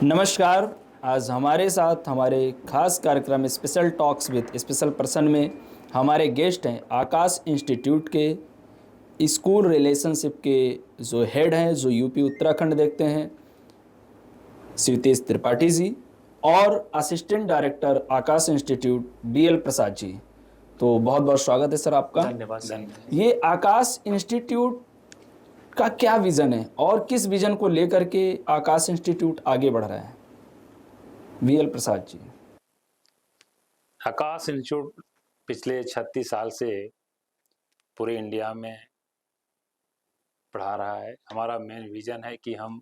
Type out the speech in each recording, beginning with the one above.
नमस्कार। आज हमारे साथ हमारे खास कार्यक्रम special talks with special person में हमारे गेस्ट हैं आकाश इंस्टीट्यूट के स्कूल रिलेशनशिप के जो हेड हैं, जो यूपी उत्तराखंड देखते हैं, शिवतेज त्रिपाठी जी, और असिस्टेंट डायरेक्टर आकाश इंस्टीट्यूट बीएल प्रसाद जी। तो बहुत बहुत स्वागत है सर आपका। धन्यवाद। ये आकाश इंस्टीट्यूट का क्या विज़न है और किस विज़न को लेकर के आकाश इंस्टीट्यूट आगे बढ़ रहा है? बीएल प्रसाद जी। आकाश इंस्टीट्यूट पिछले 36 साल से पूरे इंडिया में पढ़ा रहा है। हमारा मेन विजन है कि हम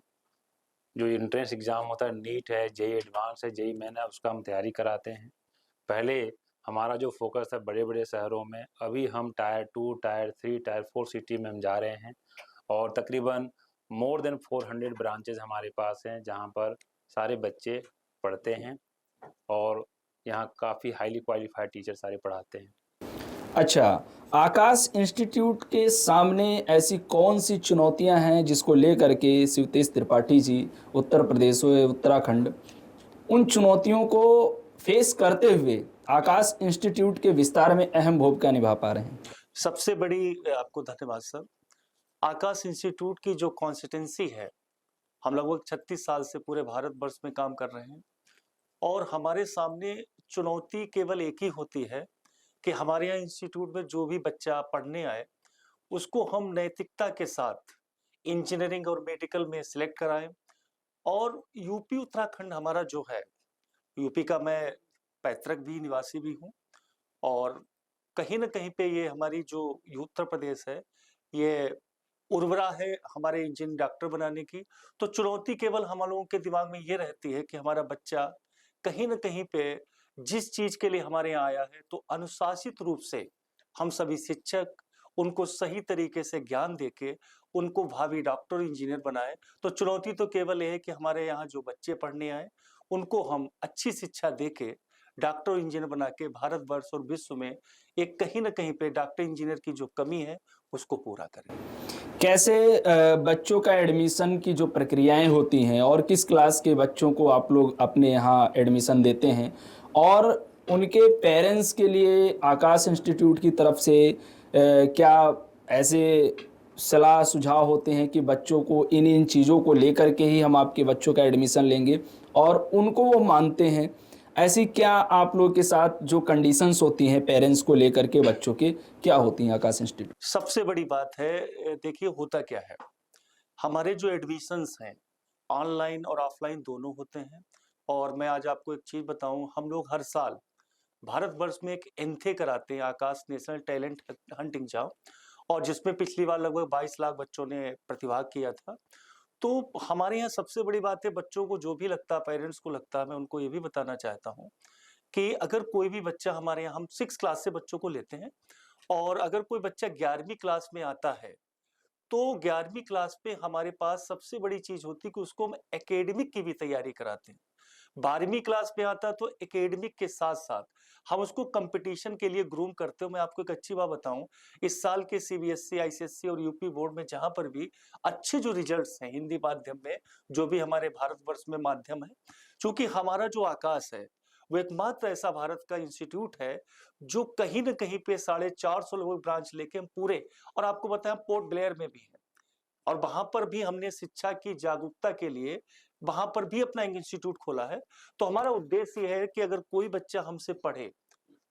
जो एंट्रेंस एग्ज़ाम होता है, नीट है, जेई एडवांस है, जेई मेन है, उसका हम तैयारी कराते हैं। पहले हमारा जो फोकस है बड़े बड़े शहरों में, अभी हम टायर 2, टायर 3, टायर 4 सिटी में हम जा रहे हैं और तकरीबन मोर देन 400 ब्रांचेज हमारे पास हैं जहां पर सारे बच्चे पढ़ते हैं और यहाँ काफ़ी हाईली क्वालिफाइड टीचर सारे पढ़ाते हैं। अच्छा, आकाश इंस्टीट्यूट के सामने ऐसी कौन सी चुनौतियां हैं जिसको लेकर के शिवतेज त्रिपाठी जी उत्तर प्रदेश व उत्तराखंड उन चुनौतियों को फेस करते हुए आकाश इंस्टीट्यूट के विस्तार में अहम भूमिका निभा पा रहे हैं? सबसे बड़ी आपको धन्यवाद सर। आकाश इंस्टीट्यूट की जो कॉन्स्टिटेंसी है, हम लगभग 36 साल से पूरे भारतवर्ष में काम कर रहे हैं और हमारे सामने चुनौती केवल एक ही होती है कि हमारे यहाँ इंस्टीट्यूट में जो भी बच्चा पढ़ने आए उसको हम नैतिकता के साथ इंजीनियरिंग और मेडिकल में सिलेक्ट कराएं। और यूपी उत्तराखंड हमारा जो है, यूपी का मैं पैतृक भी निवासी भी हूँ और कहीं न कहीं पे ये हमारी जो उत्तर प्रदेश है, ये उर्वरा है हमारे इंजीनियर डॉक्टर बनाने की। तो चुनौती केवल हम लोगों के दिमाग में ये रहती है कि हमारा बच्चा कहीं न कहीं पे जिस चीज़ के लिए हमारे यहाँ आया है, तो अनुशासित रूप से हम सभी शिक्षक उनको सही तरीके से ज्ञान देके उनको भावी डॉक्टर इंजीनियर बनाएँ। तो चुनौती तो केवल ये है कि हमारे यहाँ जो बच्चे पढ़ने आए, उनको हम अच्छी शिक्षा देके डॉक्टर इंजीनियर बना के भारतवर्ष और विश्व में एक कहीं न कहीं पे डॉक्टर इंजीनियर की जो कमी है, उसको पूरा करें। कैसे बच्चों का एडमिशन की जो प्रक्रियाएं होती हैं और किस क्लास के बच्चों को आप लोग अपने यहाँ एडमिशन देते हैं, और उनके पेरेंट्स के लिए आकाश इंस्टीट्यूट की तरफ से क्या ऐसे सलाह सुझाव होते हैं कि बच्चों को इन इन चीज़ों को लेकर के ही हम आपके बच्चों का एडमिशन लेंगे और उनको वो मानते हैं? ऐसी क्या आप लोग के साथ जो कंडीशंस होती हैं पेरेंट्स को लेकर के बच्चों के, क्या होती हैं आकाश इंस्टीट्यूट? सबसे बड़ी बात है, देखिए होता क्या है, हमारे जो एडमिशन्स हैं ऑनलाइन और ऑफलाइन दोनों होते हैं। और मैं आज आपको एक चीज़ बताऊं, हम लोग हर साल भारतवर्ष में एक एंथे कराते हैं, आकाश नेशनल टैलेंट हंट एग्जाम, और जिसमें पिछली बार लगभग 22 लाख बच्चों ने प्रतिभाग किया था। तो हमारे यहाँ सबसे बड़ी बात है, बच्चों को जो भी लगता है, पेरेंट्स को लगता है, मैं उनको ये भी बताना चाहता हूँ कि अगर कोई भी बच्चा हमारे यहाँ, हम 6 क्लास से बच्चों को लेते हैं, और अगर कोई बच्चा 11वीं क्लास में आता है, तो 11वीं क्लास पे हमारे पास सबसे बड़ी चीज होती है कि उसको हम एकेडमिक की भी तैयारी कराते हैं। 12वीं क्लास में आता है तो एकेडमिक के साथ साथ हम उसको कंपटीशन के लिए ग्रूम करते हो। मैं आपको एक अच्छी बात बताऊं, इस साल के सीबीएसई, आईसीएसई और यूपी बोर्ड में जहां पर भी अच्छे जो रिजल्ट्स हैं हिंदी माध्यम में, जो भी हमारे भारतवर्ष में माध्यम है, चूंकि हमारा जो आकाश है वो एकमात्र ऐसा भारत का इंस्टीट्यूट है जो कहीं न कहीं पे 450 लोग ब्रांच लेके हम पूरे, और आपको बताएं पोर्ट ब्लेयर में भी है, और वहां पर भी हमने शिक्षा की जागरूकता के लिए वहां पर भी अपना इंस्टीट्यूट खोला है। तो हमारा उद्देश्य यह है कि अगर कोई बच्चा हमसे पढ़े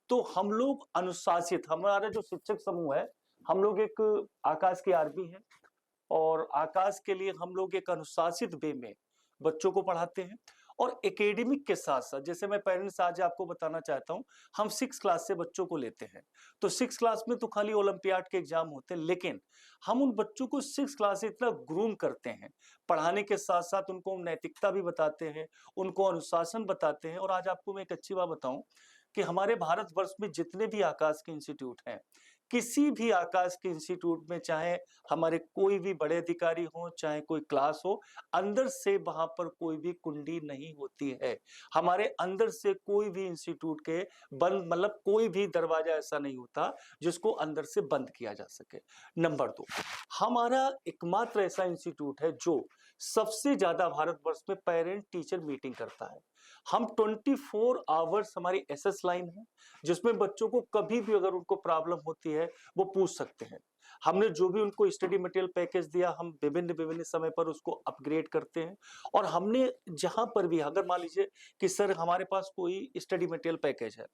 तो हम लोग अनुशासित, हमारा जो शिक्षक समूह है, हम लोग एक आकाश की आर्मी है और आकाश के लिए हम लोग एक अनुशासित वे में बच्चों को पढ़ाते हैं। और एकेडमिक के साथ साथ, जैसे मैं पेरेंट्स आज आपको बताना चाहता हूं, हम 6 क्लास से बच्चों को लेते हैं, तो 6 क्लास में तो खाली ओलंपियाड के एग्जाम होते हैं, लेकिन हम उन बच्चों को 6 क्लास से इतना ग्रूम करते हैं, पढ़ाने के साथ साथ उनको नैतिकता भी बताते हैं, उनको अनुशासन बताते हैं। और आज आपको मैं एक अच्छी बात बताऊं कि हमारे भारतवर्ष में जितने भी आकाश के इंस्टीट्यूट हैं, किसी भी आकाश के इंस्टीट्यूट में चाहे हमारे कोई भी बड़े अधिकारी हो, चाहे कोई क्लास हो, अंदर से वहां पर कोई भी कुंडी नहीं होती है। हमारे अंदर से कोई भी इंस्टीट्यूट के बंद, मतलब कोई भी दरवाजा ऐसा नहीं होता जिसको अंदर से बंद किया जा सके। नंबर 2, हमारा एकमात्र ऐसा इंस्टीट्यूट है जो सबसे ज्यादा भारतवर्ष में पेरेंट टीचर मीटिंग करता है। हम 24 आवर्स हमारी एसएस लाइन है, जिसमें बच्चों को कभी भी अगर उनको प्रॉब्लम होती है वो पूछ सकते हैं। हमने जो भी उनको स्टडी मटेरियल पैकेज दिया, हम विभिन्न विभिन्न समय पर उसको अपग्रेड करते हैं। और हमने जहां पर भी, अगर मान लीजिए कि सर हमारे पास कोई स्टडी मटेरियल पैकेज है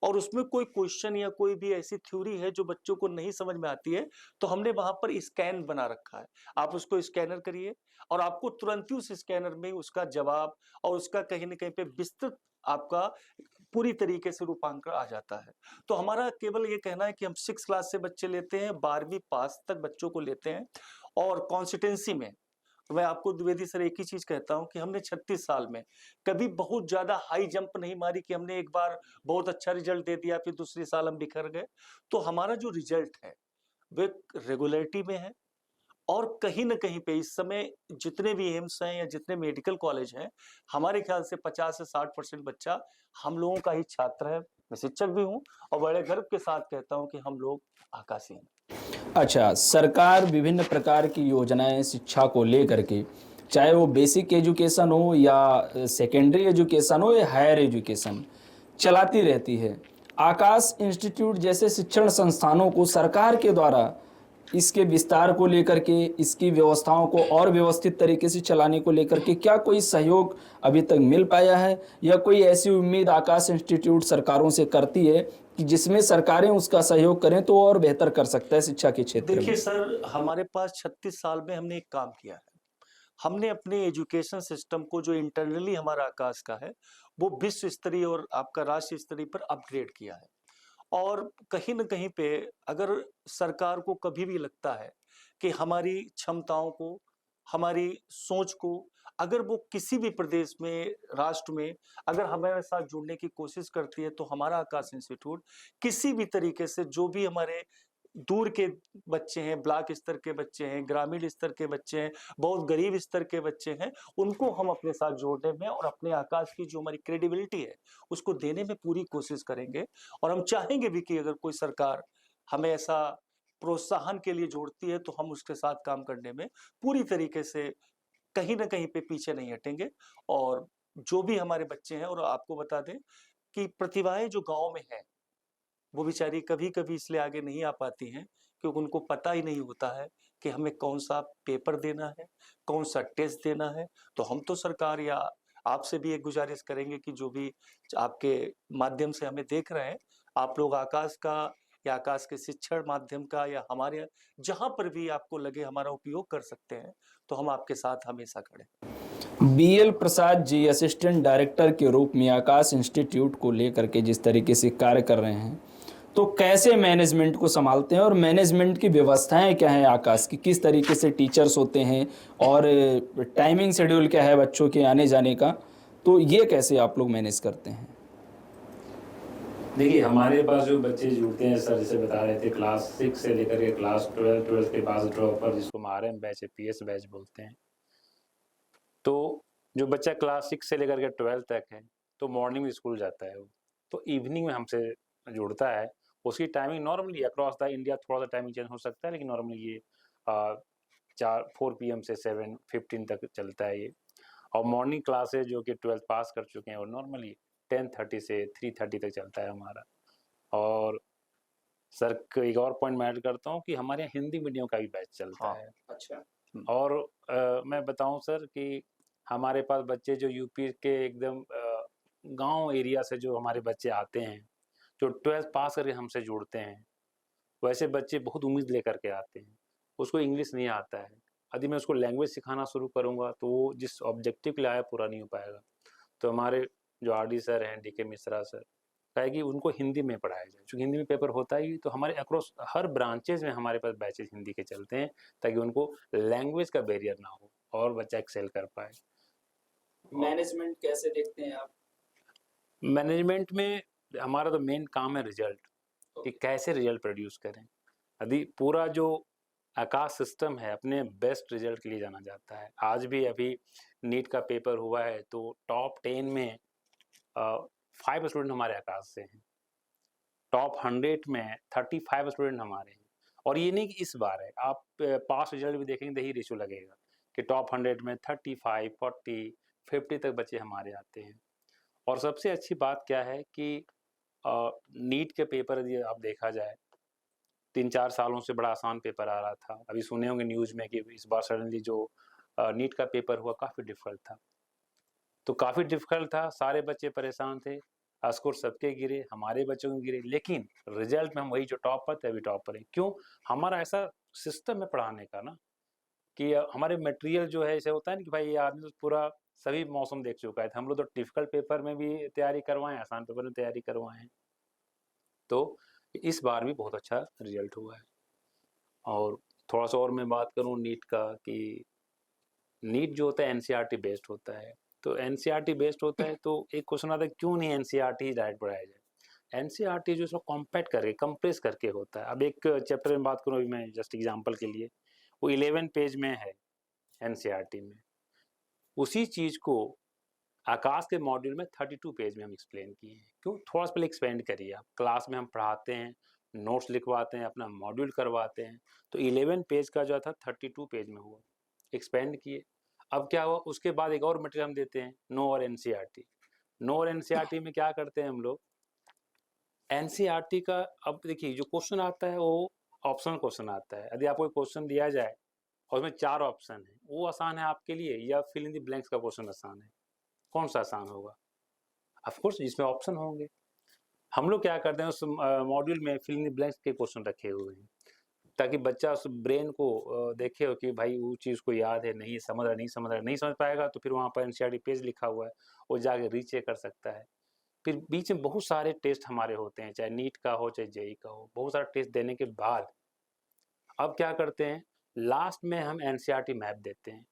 और उसमें कोई क्वेश्चन या कोई भी ऐसी थ्योरी है जो बच्चों को नहीं समझ में आती है, तो हमने वहां पर स्कैन बना रखा है। आप उसको स्कैनर करिए और आपको तुरंत ही उस स्कैनर में उसका जवाब और उसका कहीं ना कहीं पे विस्तृत आपका पूरी तरीके से रूपांकन आ जाता है। तो हमारा केवल ये कहना है कि हम 6 क्लास से बच्चे लेते हैं, 12वीं पास तक बच्चों को लेते हैं। और कॉन्स्टिटेंसी में मैं आपको द्विवेदी सर एक ही चीज कहता हूं कि हमने 36 साल में कभी बहुत ज्यादा हाई जंप नहीं मारी कि हमने एक बार बहुत अच्छा रिजल्ट दे दिया फिर दूसरे साल हम बिखर गए। तो हमारा जो रिजल्ट है वो रेगुलरिटी में है। और कहीं न कहीं पे इस समय जितने भी एम्स हैं या जितने मेडिकल कॉलेज हैं, हमारे ख्याल से 50 से 60% बच्चा हम लोगों का ही छात्र है। मैं शिक्षक भी हूँ और बड़े गर्व के साथ कहता हूँ कि हम लोग आकाशी हैं। अच्छा, सरकार विभिन्न प्रकार की योजनाएं शिक्षा को लेकर के, चाहे वो बेसिक एजुकेशन हो या सेकेंडरी एजुकेशन हो या हायर एजुकेशन, चलाती रहती है। आकाश इंस्टीट्यूट जैसे शिक्षण संस्थानों को सरकार के द्वारा इसके विस्तार को लेकर के, इसकी व्यवस्थाओं को और व्यवस्थित तरीके से चलाने को लेकर के क्या कोई सहयोग अभी तक मिल पाया है, या कोई ऐसी उम्मीद आकाश इंस्टीट्यूट सरकारों से करती है कि जिसमें सरकारें उसका सहयोग करें तो और बेहतर कर सकता है शिक्षा के क्षेत्र में? देखिए सर, हमारे पास 36 साल में हमने एक काम किया है। हमने अपने एजुकेशन सिस्टम को जो इंटरनली हमारा आकाश का है, वो विश्व स्तरीय और आपका राष्ट्रीय स्तरीय पर अपग्रेड किया है। और कहीं न कहीं पे अगर सरकार को कभी भी लगता है कि हमारी क्षमताओं को, हमारी सोच को अगर वो किसी भी प्रदेश में, राष्ट्र में अगर हमारे साथ जुड़ने की कोशिश करती है, तो हमारा आकाश इंस्टीट्यूट किसी भी तरीके से जो भी हमारे दूर के बच्चे हैं, ब्लॉक स्तर के बच्चे हैं, ग्रामीण स्तर के बच्चे हैं, बहुत गरीब स्तर के बच्चे हैं, उनको हम अपने साथ जोड़ने में और अपने आकाश की जो हमारी क्रेडिबिलिटी है, उसको देने में पूरी कोशिश करेंगे। और हम चाहेंगे भी कि अगर कोई सरकार हमें ऐसा प्रोत्साहन के लिए जोड़ती है, तो हम उसके साथ काम करने में पूरी तरीके से कहीं न कहीं पे पीछे नहीं हटेंगे। और जो भी हमारे बच्चे हैं, और आपको बता दें कि प्रतिभाएँ जो गाँव में हैं, वो बेचारी कभी-कभी इसलिए आगे नहीं आ पाती हैं क्योंकि उनको पता ही नहीं होता है कि हमें कौन-सा पेपर देना है, कौन-सा टेस्ट देना है। तो हम तो सरकार या आपसे भी एक गुज़ारिश करेंगे कि जो भी आपके माध्यम से हमें देख रहे हैं, आप लोग आकाश का या आकाश के शिक्षण माध्यम का या हमारे जहाँ पर भी आपको लगे हमारा उपयोग कर सकते हैं, तो हम आपके साथ हमेशा खड़े हैं। BL Prasad ji assistant director के रूप में आकाश इंस्टीट्यूट को लेकर के जिस तरीके से कार्य कर रहे हैं, तो कैसे मैनेजमेंट को संभालते हैं और मैनेजमेंट की व्यवस्थाएं क्या हैं आकाश की, किस तरीके से टीचर्स होते हैं और टाइमिंग शेड्यूल क्या है बच्चों के आने जाने का, तो ये कैसे आप लोग मैनेज करते हैं? देखिए, हमारे पास जो बच्चे जुड़ते हैं सर, जैसे बता रहे थे, क्लास 6 से लेकर के क्लास 12, 12 के बाद ड्रॉपर, जिसको हम आरएम बैच या पीएस बैच बोलते हैं। तो जो बच्चा क्लास 6 से लेकर के 12 तक है, तो मॉर्निंग में स्कूल जाता है वो, तो इवनिंग में हमसे जुड़ता है। उसकी timing normally across the India थोड़ा सा टाइमिंग चेंज हो सकता है, लेकिन नॉर्मली ये 4 PM से 7:15 तक चलता है ये। और मॉर्निंग क्लासेज जो कि 12th पास कर चुके हैं, वो नॉर्मली 10:30 से 3:30 तक चलता है हमारा। और सर एक और पॉइंट मैं ऐड करता हूँ कि हमारे यहाँ हिंदी मीडियम का भी बैच चलता है। अच्छा। और मैं बताऊं सर कि हमारे पास बच्चे जो यूपी के एकदम गांव एरिया से जो हमारे बच्चे आते हैं, जो 12th पास करके हमसे जुड़ते हैं, वैसे बच्चे बहुत उम्मीद लेकर के आते हैं। उसको इंग्लिश नहीं आता है, यदि मैं उसको लैंग्वेज सिखाना शुरू करूँगा तो वो जिस ऑब्जेक्टिव के लिए आया पूरा नहीं हो पाएगा। तो हमारे जो आरडी सर हैं, डीके मिश्रा सर, कहे कि उनको हिंदी में पढ़ाया जाए, क्योंकि हिंदी में पेपर होता ही। तो हमारे अक्रॉस हर ब्रांचेज में हमारे पास बैचेज हिंदी के चलते हैं, ताकि उनको लैंग्वेज का बैरियर ना हो और बच्चा एक्सेल कर पाए। मैनेजमेंट कैसे देखते हैं आप? मैनेजमेंट में हमारा तो मेन काम है रिजल्ट, कि कैसे रिजल्ट प्रोड्यूस करें। यदि पूरा जो आकाश सिस्टम है अपने बेस्ट रिजल्ट के लिए जाना जाता है। आज भी अभी नीट का पेपर हुआ है, तो टॉप 10 में 5 स्टूडेंट हमारे आकाश से हैं, टॉप 100 में 35 स्टूडेंट हमारे हैं। और ये नहीं कि इस बार है, आप पास रिजल्ट भी देखेंगे तो यही रेशियो लगेगा कि टॉप 100 में 35, 40, 50 तक बच्चे हमारे आते हैं। और सबसे अच्छी बात क्या है कि नीट के पेपर यदि आप देखा जाए 3-4 सालों से बड़ा आसान पेपर आ रहा था। अभी सुने होंगे न्यूज़ में कि इस बार सडनली जो नीट का पेपर हुआ काफ़ी डिफ़िकल्ट था। तो काफ़ी डिफ़िकल्ट था, सारे बच्चे परेशान थे, स्कोर सबके गिरे, हमारे बच्चों के गिरे, लेकिन रिज़ल्ट में हम वही जो टॉपर थे अभी टॉपर हैं। क्यों? हमारा ऐसा सिस्टम है पढ़ाने का ना कि हमारे मटेरियल जो है ऐसे होता है ना कि भाई ये आदमी तो पूरा सभी मौसम देख चुका है। हम लोग तो डिफ़िकल्ट पेपर में भी तैयारी करवाएँ, आसान पेपर में तैयारी करवाएँ हैं। तो इस बार भी बहुत अच्छा रिज़ल्ट हुआ है। और थोड़ा-सा और मैं बात करूँ नीट का कि नीट जो होता है एनसीईआरटी बेस्ड होता है। तो एनसीईआरटी बेस्ड होता है तो एक क्वेश्चन आता है क्यों नहीं एनसीईआरटी ही डायरेक्ट पढ़ाया जाए? एनसीईआरटी जो है उसको कॉम्पैक्ट करके, कंप्रेस करके होता है। अब एक चैप्टर में बात करूँ अभी मैं जस्ट एग्जांपल के लिए, वो 11 पेज में है एनसीईआरटी में। उसी चीज़ को आकाश के मॉड्यूल में 32 पेज में हम एक्सप्लेन किए हैं। क्यों? थोड़ा-सा पहले एक्सपेंड करिए आप। क्लास में हम पढ़ाते हैं, नोट्स लिखवाते हैं, अपना मॉड्यूल करवाते हैं। तो 11 पेज का जो था 32 पेज में हुआ। एक्सपेंड किए। अब क्या हुआ उसके बाद एक और मटेरियल हम देते हैं, नो और एनसीईआरटी। नो और एनसीईआरटी में क्या करते हैं हम लोग, एनसीईआरटी का अब देखिए जो क्वेश्चन आता है वो ऑप्शनल क्वेश्चन आता है। यदि आपको क्वेश्चन दिया जाए और उसमें 4 ऑप्शन है, वो आसान है आपके लिए या फिल इन द ब्लैंक्स का क्वेश्चन आसान है? कौन सा आसान होगा? ऑफ कोर्स जिसमें ऑप्शन होंगे। हम लोग क्या करते हैं उस मॉड्यूल में फिल इन द ब्लैंक्स के क्वेश्चन रखे हुए हैं ताकि बच्चा उस ब्रेन को देखे हो कि भाई वो चीज़ को याद है, नहीं समझ रहा, नहीं समझ पाएगा तो फिर वहाँ पर एनसीईआरटी पेज लिखा हुआ है, वो जाके रीचेक कर सकता है। फिर बीच में बहुत सारे टेस्ट हमारे होते हैं, चाहे नीट का हो, चाहे जेईई का हो, बहुत सारे टेस्ट देने के बाद अब क्या करते हैं, लास्ट में हम एनसीईआरटी मैप देते हैं।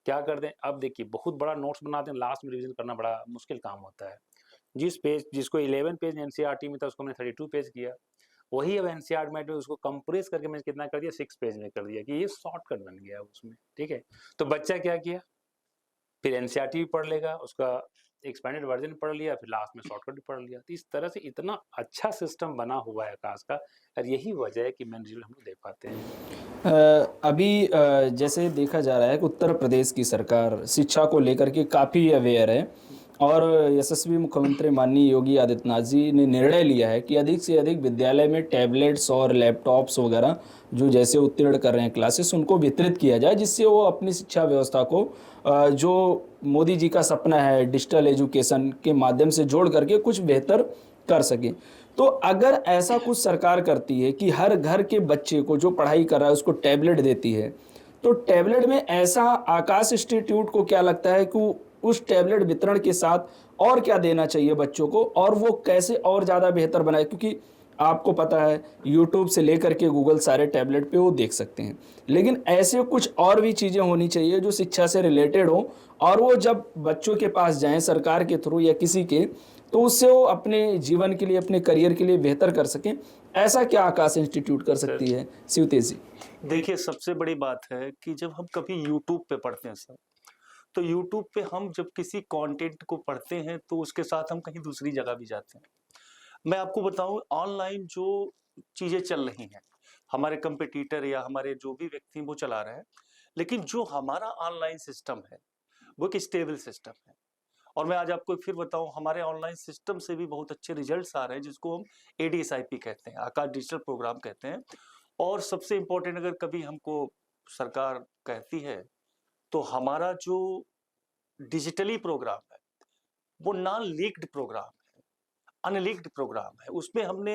क्या करते हैं, अब देखिए बहुत बड़ा नोट्स बनाते हैं, लास्ट में रिवीजन करना बड़ा मुश्किल काम होता है। जिसको 11 पेज एनसीईआरटी में था उसको हमने 32 पेज किया। वही अब एनसीईआरटी में उसको कंप्रेस करके मैंने कितना कर दिया 6 पेज में कर दिया कि ये शॉर्टकट बन गया उसमें, ठीक है। तो बच्चा क्या किया, फिर एनसीईआरटी भी पढ़ लेगा, उसका एक्सपेंडेड वर्जन पढ़ लिया, फिर लास्ट में शॉर्टकट भी पढ़ लिया। तो इस तरह से इतना अच्छा सिस्टम बना हुआ है आकाश का, और यही वजह है कि मेन रिजल्ट हम लोग दे पाते हैं। अभी जैसे देखा जा रहा है कि उत्तर प्रदेश की सरकार शिक्षा को लेकर के काफ़ी अवेयर है और यशस्वी मुख्यमंत्री माननीय योगी आदित्यनाथ जी ने निर्णय लिया है कि अधिक से अधिक विद्यालय में टैबलेट्स और लैपटॉप्स वगैरह जो जैसे उत्तीर्ण कर रहे हैं क्लासेस उनको वितरित किया जाए, जिससे वो अपनी शिक्षा व्यवस्था को जो मोदी जी का सपना है डिजिटल एजुकेशन के माध्यम से जोड़ करके कुछ बेहतर कर सकें। तो अगर ऐसा कुछ सरकार करती है कि हर घर के बच्चे को जो पढ़ाई कर रहा है उसको टैबलेट देती है, तो टैबलेट में ऐसा आकाश इंस्टीट्यूट को क्या लगता है कि उस टैबलेट वितरण के साथ और क्या देना चाहिए बच्चों को और वो कैसे और ज़्यादा बेहतर बनाए? क्योंकि आपको पता है यूट्यूब से लेकर के गूगल सारे टैबलेट पे वो देख सकते हैं, लेकिन ऐसे कुछ और भी चीज़ें होनी चाहिए जो शिक्षा से रिलेटेड हो और वो जब बच्चों के पास जाएं सरकार के थ्रू या किसी के, तो उससे वो अपने जीवन के लिए अपने करियर के लिए बेहतर कर सकें। ऐसा क्या आकाश इंस्टीट्यूट कर सकती है शिवतेज जी? देखिए, सबसे बड़ी बात है कि जब हम कभी यूट्यूब पे पढ़ते हैं सर, तो यूट्यूब पे हम जब किसी कंटेंट को पढ़ते हैं तो उसके साथ हम कहीं दूसरी जगह भी जाते हैं। मैं आपको बताऊं, ऑनलाइन जो चीजें चल रही हैं, हमारे कंपटीटर या हमारे जो भी व्यक्ति हैं वो चला रहे हैं, लेकिन जो हमारा ऑनलाइन सिस्टम है वो एक स्टेबल सिस्टम है। और मैं आज आपको फिर बताऊं, हमारे ऑनलाइन सिस्टम से भी बहुत अच्छे रिजल्ट्स आ रहे हैं, जिसको हम एडीएसआईपी कहते हैं, आकाश डिजिटल प्रोग्राम कहते हैं। और सबसे इम्पोर्टेंट, अगर कभी हमको सरकार कहती है तो हमारा जो डिजिटली प्रोग्राम है वो नॉन लीक्ड प्रोग्राम है, अनलीक्ड प्रोग्राम है। उसमें हमने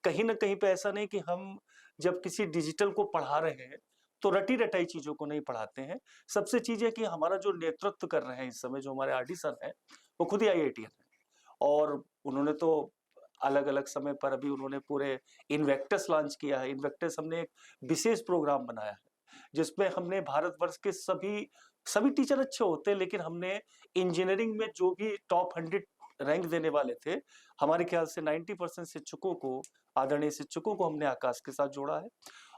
कहीं ना कहीं पे ऐसा नहीं कि हम जब किसी डिजिटल को पढ़ा रहे हैं तो रटी रटाई चीजों को नहीं पढ़ाते हैं। सबसे चीज है कि हमारा जो नेतृत्व कर रहे हैं इस समय, जो हमारे आरडी सर हैं, वो खुद ही आईआईटीएन है। और उन्होंने तो अलग अलग समय पर अभी उन्होंने पूरे इन्वेक्टस लॉन्च किया है। इन्वेक्टस हमने एक विशेष प्रोग्राम बनाया है जिसमें हमने भारतवर्ष के सभी सभी टीचर अच्छे होते हैं, लेकिन हमने इंजीनियरिंग में जो भी टॉप 100 रैंक देने वाले थे, हमारे ख्याल से 90% शिक्षकों को, आदरणीय शिक्षकों को हमने आकाश के साथ जोड़ा है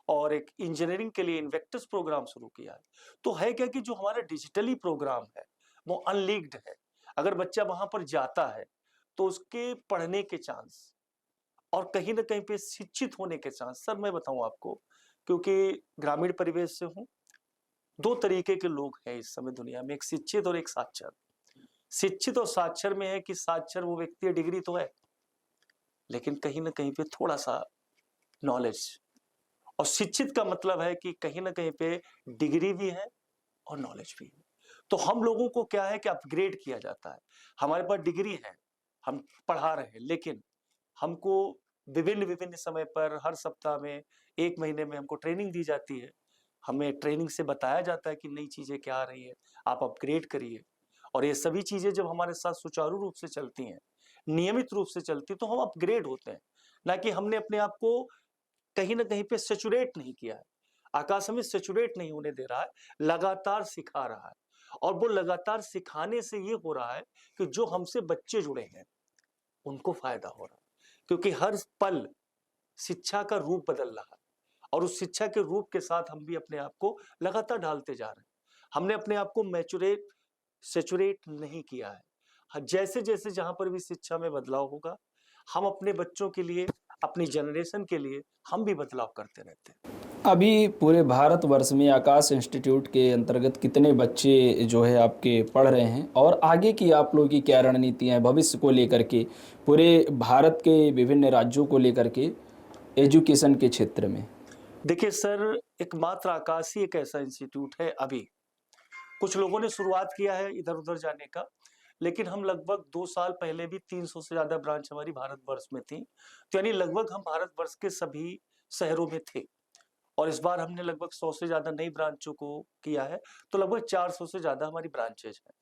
और एक इंजीनियरिंग के लिए इन्वेक्टस प्रोग्राम शुरू किया है। तो है क्या कि जो हमारा डिजिटली प्रोग्राम है वो अनलीक्ड है। अगर बच्चा वहां पर जाता है तो उसके पढ़ने के चांस और कहीं ना कहीं पे शिक्षित होने के चांस, सर मैं बताऊं आपको, क्योंकि ग्रामीण परिवेश से हूं, दो तरीके के लोग हैं इस समय दुनिया में, एक शिक्षित और एक साक्षर। शिक्षित और साक्षर में है कि साक्षर वो व्यक्ति है, डिग्री तो है, लेकिन कहीं ना कहीं पे थोड़ा सा नॉलेज। और शिक्षित का मतलब है कि कहीं ना कहीं पे डिग्री भी है और नॉलेज भी है। तो हम लोगों को क्या है कि अपग्रेड किया जाता है। हमारे पास डिग्री है, हम पढ़ा रहे हैं, लेकिन हमको विभिन्न विभिन्न समय पर हर सप्ताह में, एक महीने में हमको ट्रेनिंग दी जाती है। हमें ट्रेनिंग से बताया जाता है कि नई चीजें क्या आ रही है, आप अपग्रेड करिए। और ये सभी चीजें जब हमारे साथ सुचारू रूप से चलती हैं, नियमित रूप से चलती, तो हम अपग्रेड होते हैं। ना कि हमने अपने आप को कहीं ना कहीं पे सेचुरेट नहीं किया है। आकाश हमें सेचुरेट नहीं होने दे रहा है, लगातार सिखा रहा है। और वो लगातार सिखाने से ये हो रहा है कि जो हमसे बच्चे जुड़े हैं उनको फायदा हो रहा है, क्योंकि हर पल शिक्षा का रूप बदल रहा है। और उस शिक्षा के रूप के साथ हम भी अपने आप को लगातार ढालते जा रहे हैं। हमने अपने आप को मैचुरेट सेचुरेट नहीं किया है। जैसे जैसे जहां पर भी शिक्षा में बदलाव होगा, हम अपने बच्चों के लिए, अपनी जनरेशन के लिए हम भी बदलाव करते रहते हैं। अभी पूरे भारतवर्ष में आकाश इंस्टीट्यूट के अंतर्गत कितने बच्चे जो है आपके पढ़ रहे हैं, और आगे की आप लोगों की क्या रणनीतियाँ हैं भविष्य को लेकर के, पूरे भारत के विभिन्न राज्यों को लेकर के एजुकेशन के क्षेत्र में? देखिए सर, एकमात्र आकाश ही एक ऐसा इंस्टीट्यूट है। अभी कुछ लोगों ने शुरुआत किया है इधर उधर जाने का, लेकिन हम लगभग 2 साल पहले भी 300 से ज्यादा ब्रांच हमारी भारतवर्ष में थी। तो यानी लगभग हम भारतवर्ष के सभी शहरों में थे। और इस बार हमने लगभग 100 से ज्यादा नई ब्रांचों को किया है, तो लगभग 400 से ज्यादा हमारी ब्रांचेज हैं।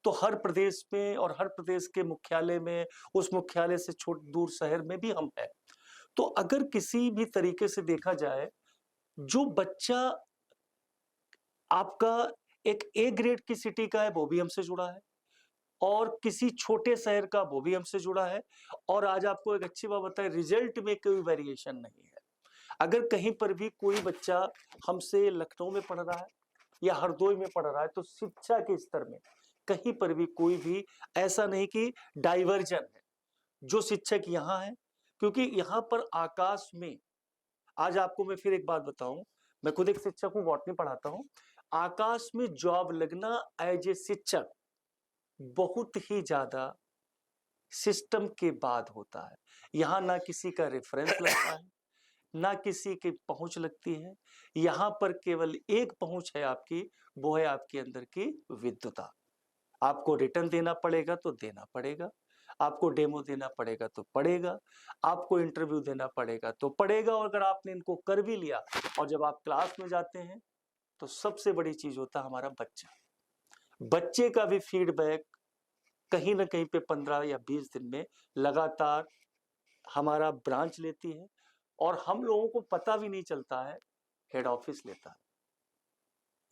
तो हर प्रदेश में और हर प्रदेश के मुख्यालय में, उस मुख्यालय से छोटे दूर शहर में भी हम हैं। तो अगर किसी भी तरीके से देखा जाए, जो बच्चा आपका एक ए ग्रेड की सिटी का है वो भी हमसे जुड़ा है, और किसी छोटे शहर का वो भी हमसे जुड़ा है। और आज आपको एक अच्छी बात बताएं, रिजल्ट में कोई वेरिएशन नहीं है। अगर कहीं पर भी कोई बच्चा हमसे लखनऊ में पढ़ रहा है या हरदोई में पढ़ रहा है, तो शिक्षा के स्तर में कहीं पर भी कोई भी ऐसा नहीं कि डाइवर्जन है। जो शिक्षक यहाँ है, क्योंकि यहाँ पर आकाश में, आज आपको मैं फिर एक बात बताऊं, मैं खुद एक शिक्षक हूँ, बॉटनी पढ़ाता हूँ। आकाश में जॉब लगना एज ए शिक्षक बहुत ही ज्यादा सिस्टम के बाद होता है। यहाँ ना किसी का रेफरेंस लगता है, ना किसी की पहुंच लगती है। यहाँ पर केवल एक पहुंच है आपकी, वो है आपके अंदर की विद्वता। आपको रिटर्न देना पड़ेगा तो देना पड़ेगा, आपको डेमो देना पड़ेगा तो पड़ेगा, आपको इंटरव्यू देना पड़ेगा तो पड़ेगा। और अगर आपने इनको कर भी लिया, और जब आप क्लास में जाते हैं, तो सबसे बड़ी चीज होता है हमारा बच्चा। बच्चे का भी फीडबैक कहीं ना कहीं पे 15 या 20 दिन में लगातार हमारा ब्रांच लेती है। और हम लोगों को पता भी नहीं चलता है, हेड ऑफिस लेता है।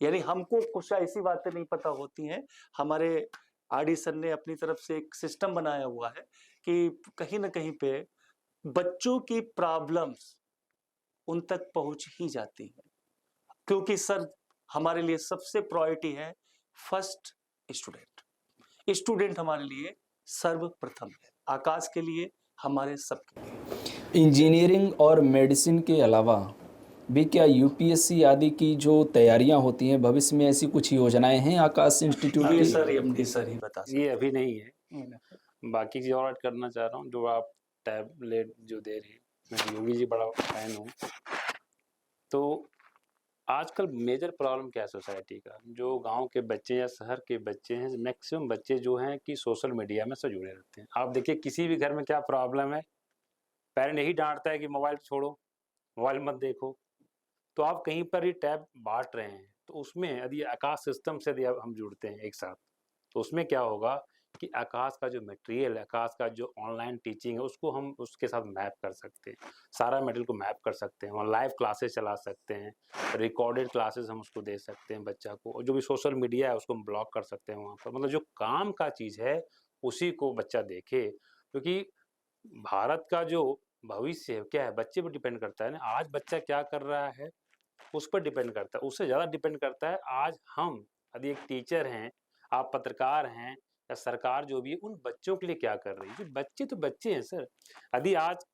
यानी हमको कुछ ऐसी बातें नहीं पता होती हैं। हमारे आरडी सर ने अपनी तरफ से एक सिस्टम बनाया हुआ है कि कहीं ना कहीं पे बच्चों की प्रॉब्लम्स उन तक पहुंच ही जाती है, क्योंकि सर हमारे लिए सबसे प्रायोरिटी है फर्स्ट स्टूडेंट। स्टूडेंट हमारे लिए सर्वप्रथम है, आकाश के लिए, हमारे सबके लिए। इंजीनियरिंग और मेडिसिन के अलावा भी क्या यूपीएससी आदि की जो तैयारियां होती हैं भविष्य में, ऐसी कुछ योजनाएं हैं आकाश इंस्टीट्यूट ये की? सर एमडी सर ही बता ये अभी नहीं है। सकते। बाकी चीज़ और ऐड करना चाह रहा हूँ, जो आप टैबलेट जो दे रहे हैं, मैं योगी जी बड़ा फैन हूँ। तो आजकल मेजर प्रॉब्लम क्या है सोसाइटी का, जो गांव के बच्चे या शहर के बच्चे हैं, मैक्सिमम बच्चे जो हैं कि सोशल मीडिया में से जुड़े रहते हैं। आप देखिए किसी भी घर में क्या प्रॉब्लम है, पेरेंट यही डांटता है कि मोबाइल छोड़ो, मोबाइल मत देखो। तो आप कहीं पर ही टैब बांट रहे हैं, तो उसमें यदि आकाश सिस्टम से यदि हम जुड़ते हैं एक साथ, तो उसमें क्या होगा कि आकाश का जो मटेरियल है, आकाश का जो ऑनलाइन टीचिंग है, उसको हम उसके साथ मैप कर सकते हैं, सारा मटेरियल को मैप कर सकते हैं, वहाँ लाइव क्लासेस चला सकते हैं, रिकॉर्डेड क्लासेस हम उसको दे सकते हैं बच्चा को, और जो भी सोशल मीडिया है उसको हम ब्लॉक कर सकते हैं वहाँ पर। मतलब जो काम का चीज़ है उसी को बच्चा देखे, क्योंकि भारत का जो भविष्य है क्या है, बच्चे पर डिपेंड करता है ना। आज बच्चा क्या कर रहा है उस पर डिपेंड करता है, उससे ज़्यादा डिपेंड करता है आज हम यदि एक टीचर हैं, आप पत्रकार हैं, या सरकार जो भी है, उन बच्चों के लिए क्या कर रही है। बच्चे तो बच्चे हैं सर। यदि आज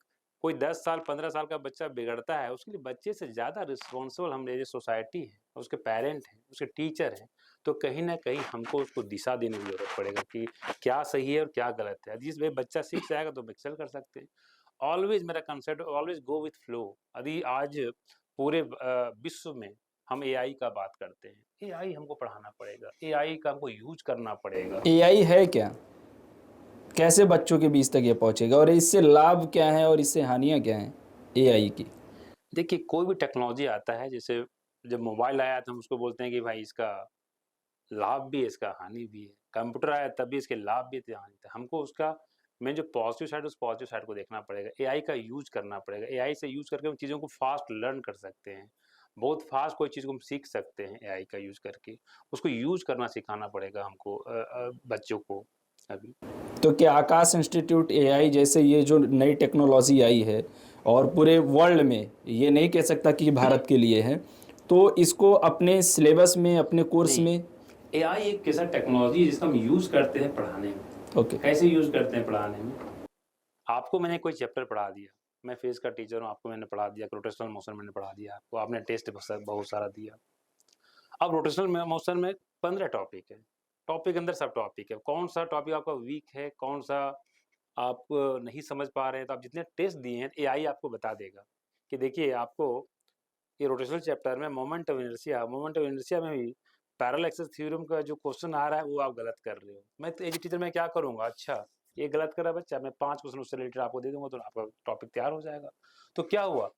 कोई 10 साल 15 साल का बच्चा बिगड़ता है, उसके लिए बच्चे से ज़्यादा रिस्पॉन्सिबल हम एज ए सोसाइटी है। उसके पेरेंट हैं, उसके टीचर हैं, तो कहीं ना कहीं हमको उसको दिशा देने की जरूरत पड़ेगा कि क्या सही है और क्या गलत है। जिस वे बच्चा सीख जाएगा तो एक्सेल कर सकते हैं। ऑलवेज मेरा concept always go with flow. यदि आज पूरे विश्व में हम एआई का बात करते हैं, एआई हमको पढ़ाना पड़ेगा, एआई का हमको यूज करना पड़ेगा। एआई है क्या, कैसे बच्चों के बीच तक ये पहुंचेगा और इससे लाभ क्या है और इससे हानियां क्या हैं एआई की? देखिए, कोई भी टेक्नोलॉजी आता है, जैसे जब मोबाइल आया तो हम उसको बोलते हैं कि भाई इसका लाभ भी है, इसका हानि भी है। कंप्यूटर आया तब भी इसके लाभ भी थे, हानि थे। हमको उसका मेन जो पॉजिटिव साइड है, उस पॉजिटिव साइड को देखना पड़ेगा। एआई का यूज करना पड़ेगा। एआई से यूज करके हम चीज़ों को फास्ट लर्न कर सकते हैं। बहुत फास्ट कोई चीज़ को हम सीख सकते हैं एआई का यूज करके। उसको यूज करना सिखाना पड़ेगा हमको बच्चों को अभी। तो क्या आकाश इंस्टीट्यूट एआई जैसे ये जो नई टेक्नोलॉजी आई है और पूरे वर्ल्ड में, ये नहीं कह सकता कि भारत के लिए है, तो इसको अपने सिलेबस में, अपने कोर्स में? एआई एक ऐसा टेक्नोलॉजी है जिसका हम यूज करते हैं पढ़ाने में। ओके। कैसे यूज करते हैं पढ़ाने में? आपको मैंने कोई चैप्टर पढ़ा दिया, मैं फिजिक्स का टीचर हूँ, आपको मैंने पढ़ा दिया, रोटेशनल मोशन मैंने पढ़ा दिया आपको, आपने टेस्ट बहुत सारा दिया। अब रोटेशनल मोशन में 15 टॉपिक है, टॉपिक अंदर सब टॉपिक है। कौन सा टॉपिक आपका वीक है, कौन सा आप नहीं समझ पा रहे हैं, तो आप जितने टेस्ट दिए हैं एआई आपको बता देगा कि देखिए आपको ये रोटेशनल चैप्टर में मोमेंट ऑफ इनर्शिया में भी पैरेलल एक्सिस थ्योरम का जो क्वेश्चन आ रहा है वो आप गलत कर रहे हो। मैं तो एज टीचर मैं क्या करूंगा, अच्छा ये गलत कर रहा है बच्चा, मैं 5 क्वेश्चन उससे रिलेटेड आपको दे दूंगा तो आपका टॉपिक तैयार हो जाएगा। तो क्या हुआ,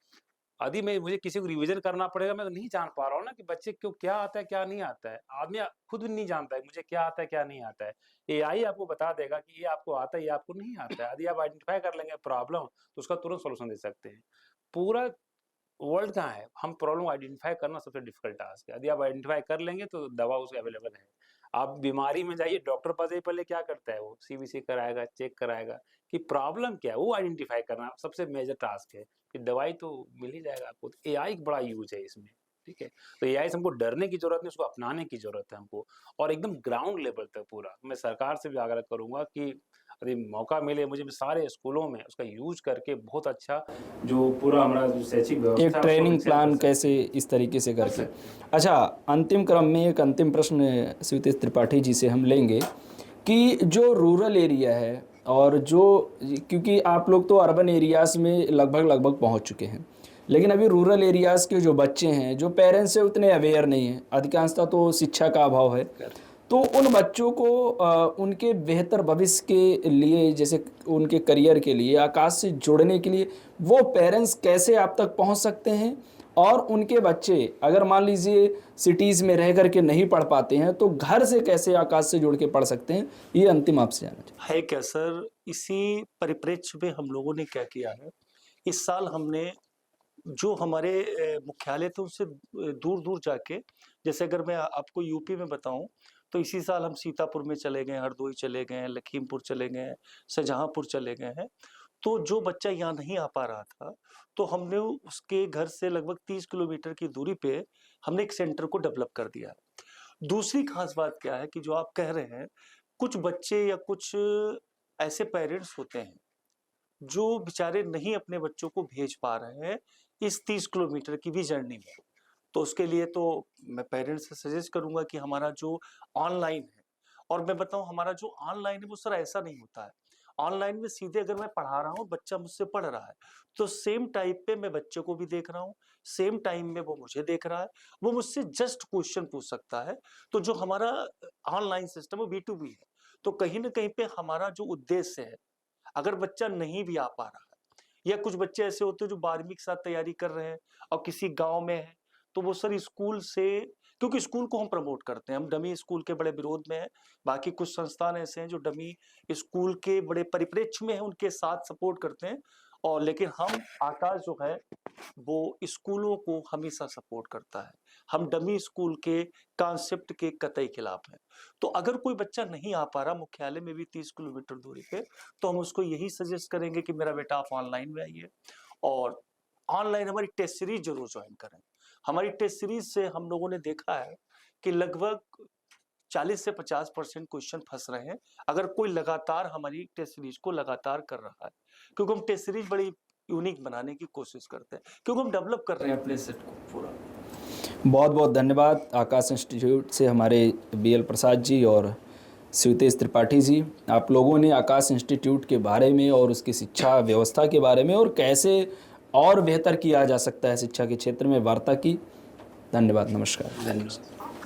यदि मैं मुझे किसी को रिवीजन करना पड़ेगा, मैं तो नहीं जान पा रहा हूँ ना कि बच्चे को क्या आता है क्या नहीं आता है। आदमी खुद भी नहीं जानता है मुझे क्या आता है क्या नहीं आता है। एआई आपको बता देगा कि ये आपको आता है, ये आपको नहीं आता है। यदि आप आइडेंटिफाई कर लेंगे प्रॉब्लम तो उसका तुरंत सॉल्यूशन दे सकते हैं। पूरा वर्ल्ड कहाँ है, हम प्रॉब्लम आइडेंटिफाई करना सबसे डिफिकल्ट टास्क है। यदि आप आइडेंटिफाई कर लेंगे तो दवा उसकी अवेलेबल है। आप बीमारी में जाइए, डॉक्टर पास जाइए, पहले क्या करता है वो सीबीसी कराएगा, चेक कराएगा कि प्रॉब्लम क्या है, वो आइडेंटिफाई करना सबसे मेजर टास्क है। कि दवाई तो मिल ही जाएगा आपको। एआई का बड़ा यूज है इसमें, ठीक है। तो एआई से हमको डरने की जरूरत नहीं, उसको अपनाने की जरूरत है हमको, और एकदम ग्राउंड लेवल तक पूरा। मैं सरकार से भी आग्रह करूंगा कि यदि मौका मिले मुझे भी सारे स्कूलों में उसका यूज करके बहुत अच्छा जो पूरा हमारा जो शैक्षिक व्यवस्था एक है, उसको ट्रेनिंग excel प्लान कर सकते कैसे इस तरीके से करके। अच्छा, अंतिम क्रम में एक अंतिम प्रश्न श्रीयुत त्रिपाठी जी से हम लेंगे कि जो रूरल एरिया है और जो, क्योंकि आप लोग तो अर्बन एरियाज़ में लगभग पहुंच चुके हैं, लेकिन अभी रूरल एरियाज़ के जो बच्चे हैं, जो पेरेंट्स से उतने अवेयर नहीं हैं, अधिकांशतः तो शिक्षा का अभाव है, तो उन बच्चों को उनके बेहतर भविष्य के लिए, जैसे उनके करियर के लिए, आकाश से जुड़ने के लिए वो पेरेंट्स कैसे आप तक पहुंच सकते हैं? और उनके बच्चे अगर मान लीजिए सिटीज़ में रह करके नहीं पढ़ पाते हैं तो घर से कैसे आकाश से जुड़ के पढ़ सकते हैं? ये अंतिम आपसे जानना चाहिए। है क्या सर, इसी परिप्रेक्ष्य में हम लोगों ने क्या किया है, इस साल हमने जो हमारे मुख्यालय थे उससे दूर दूर जाके, जैसे अगर मैं आपको यूपी में बताऊं तो इसी साल हम सीतापुर में चले गए, हरदोई चले गए, लखीमपुर चले गए, शाहजहांपुर चले गए हैं। तो जो बच्चा यहाँ नहीं आ पा रहा था, तो हमने उसके घर से लगभग 30 किलोमीटर की दूरी पे हमने एक सेंटर को डेवलप कर दिया। दूसरी खास बात क्या है कि जो आप कह रहे हैं, कुछ बच्चे या कुछ ऐसे पेरेंट्स होते हैं जो बेचारे नहीं अपने बच्चों को भेज पा रहे हैं इस 30 किलोमीटर की भी जर्नी में। तो उसके लिए तो मैं पेरेंट्स से सजेस्ट करूंगा कि हमारा जो ऑनलाइन है, और मैं बताऊं हमारा जो ऑनलाइन है वो सर ऐसा नहीं होता है। ऑनलाइन में सीधे अगर मैं पढ़ा रहा हूँ, बच्चा मुझसे पढ़ रहा है, तो सेम टाइप पे मैं बच्चे को भी देख रहा हूँ, सेम टाइम में वो मुझे देख रहा है, वो मुझसे जस्ट क्वेश्चन पूछ सकता है। तो जो हमारा ऑनलाइन सिस्टम है वो B2B है। तो कहीं ना कहीं पे हमारा जो उद्देश्य है, अगर बच्चा नहीं भी आ पा रहा है, या कुछ बच्चे ऐसे होते हैं जो 12वीं के साथ तैयारी कर रहे हैं और किसी गांव में है, तो वो सर स्कूल से, क्योंकि स्कूल को हम प्रमोट करते हैं, हम डमी स्कूल के बड़े विरोध में हैं। बाकी कुछ संस्थान ऐसे हैं जो डमी स्कूल के बड़े परिप्रेक्ष्य में है, उनके साथ सपोर्ट करते हैं। और लेकिन हम आकाश जो है वो स्कूलों को हमेशा सपोर्ट करता है। हम डमी स्कूल के कॉन्सेप्ट के कतई खिलाफ हैं। तो अगर कोई बच्चा नहीं आ पा रहा मुख्यालय में भी 30 किलोमीटर दूरी पे, तो हम उसको यही सजेस्ट करेंगे कि मेरा बेटा आप ऑनलाइन में आइए, और ऑनलाइन हमारी टेस्ट सीरीज जरूर ज्वाइन करें। हमारी टेस्ट सीरीज से हम लोगों ने देखा है कि लगभग 40 से 50% क्वेश्चन फंस रहे हैं, अगर कोई लगातार हमारी टेस्ट सीरीज को लगातार कर रहा है। क्योंकि हम टेस्ट सीरीज बड़ी यूनिक बनाने की कोशिश करते हैं, क्योंकि हम डेवलप कर रहे हैं अपने सेट को पूरा। बहुत बहुत धन्यवाद आकाश इंस्टीट्यूट से हमारे BL प्रसाद जी और शिवतेज त्रिपाठी जी। आप लोगों ने आकाश इंस्टीट्यूट के बारे में और उसकी शिक्षा व्यवस्था के बारे में और कैसे और बेहतर किया जा सकता है शिक्षा के क्षेत्र में वार्ता की। धन्यवाद, नमस्कार। धन्यवाद।